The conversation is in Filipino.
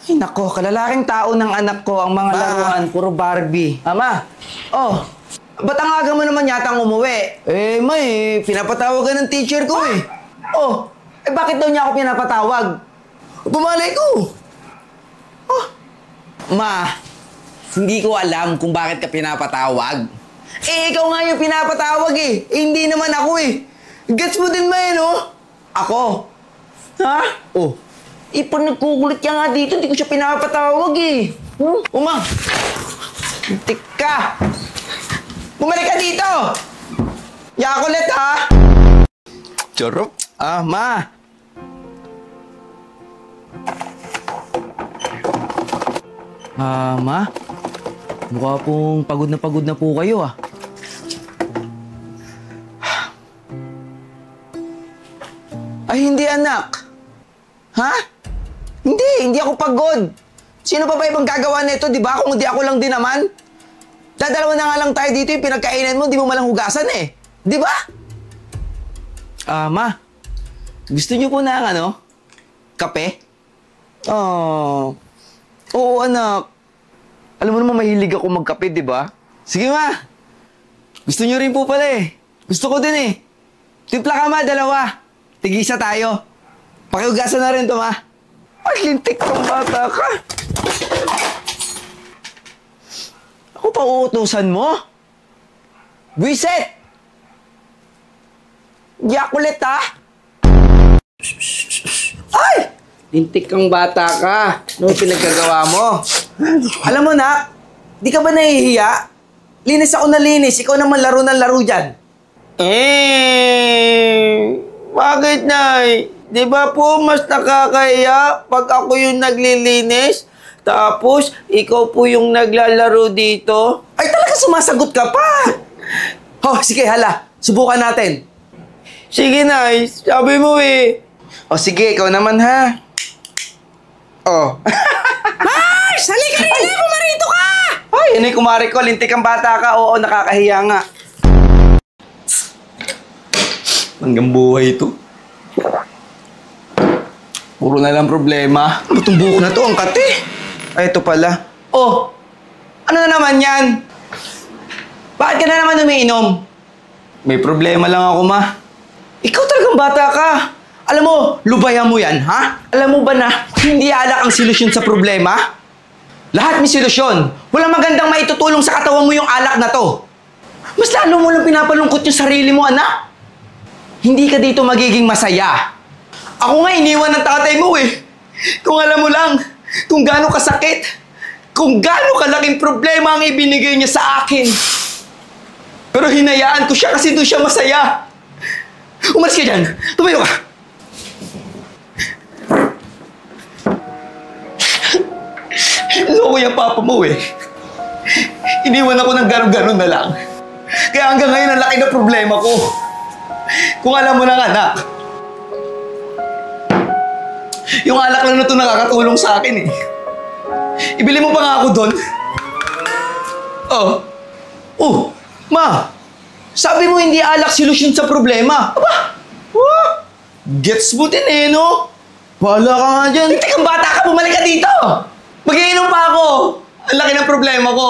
Ay nako, kalalaking tao ng anak ko ang mga laruan, puro Barbie. Ama, oh, ba't ang aga mo naman yatang umuwi? Pinapatawagan ng teacher ko eh. Oh, bakit daw niya ako pinapatawag? Pumalay ko. Oh. Ma, hindi ko alam kung bakit ka pinapatawag. Ikaw nga yung pinapatawag eh. Hindi naman ako eh. Gets mo din ba yun, oh? Ako. Ha? Oh. Pag nagkukulit ka nga dito, hindi ko siya pinapatawag eh. Uma. Tik ka. Bumalik ka dito. Yakulit ha. Charot. Ma. Ma. Mukha pong pagod na po kayo ah. Ay, hindi anak. Ha? Hindi ako pagod. Sino pa ba ibang gagawa nito, di ba? Kung hindi ako lang din naman. Dadalawa na nga lang tayo dito, yung pinagkainan mo, di mo malang hugasan eh. Di ba? Ma. Gusto niyo po na kape? Oh. Oo, anak. Alam mo naman, mahilig ako magkape, di ba? Sige, ma. Gusto niyo rin po pala eh. Gusto ko din eh. Timpla ka, ma, dalawa. Tig-isa tayo. Pakihugasan na rin to, ma. Ay, lintik kang bata ka. Ako pa uutusan mo? Buisit! Yakulit, ha? Ay! Lintik kang bata ka. Ano pinagkagawa mo? Alam mo, nak, di ka ba nahihiya? Linis ako na linis. Ikaw naman laro ng laro dyan. Bakit, Nay? Di ba po mas nakakahiya pag ako yung naglilinis? Tapos, ikaw po yung naglalaro dito? Ay, talaga sumasagot ka pa! Oh, sige, hala. Subukan natin. Sige, Nay. Sabi mo eh. O, sige. Ikaw naman, ha? Oh. Mars! Halika rin na! Kumarito ka! Ay, yun yung kumari ko. Lintik ang bata ka. Oo, nakakahiya nga. Hanggang buhay ito. Puro na lang problema. Ano itong buhok na to? Ang kati. Ay, ito pala. Oh! Ano na naman yan? Bakit ka na naman umiinom? May problema lang ako, ma. Ikaw talagang bata ka. Alam mo, lubayan mo yan, ha? Alam mo ba na hindi alak ang solusyon sa problema? Lahat may solusyon. Walang magandang maitutulong sa katawan mo yung alak na to. Mas lalo mo lang pinapalungkot yung sarili mo, anak. Hindi ka dito magiging masaya. Ako nga iniwan ng tatay mo eh. Kung alam mo lang, kung gaano kasakit, kung gaano kalaking problema ang ibinigay niya sa akin. Pero hinayaan ko siya kasi doon siya masaya. Umalis ka dyan. Tumayo ka. Loko yung papa mo eh. Iniwan ako ng gano'n-gano'n na lang. Kaya hanggang ngayon ang laki na problema ko. Kung alam mo lang, anak, yung alak lang na ito nakakatulong sa akin eh. Ibili mo pa nga ako doon. Oh, ma, sabi mo hindi alak solusyon sa problema. Aba, gets mo din eh, no? Bahala ka nga dyan. Hindi kang bata ka, bumalik ka dito. Mag-iinom pa ako. Ang laki ng problema ko.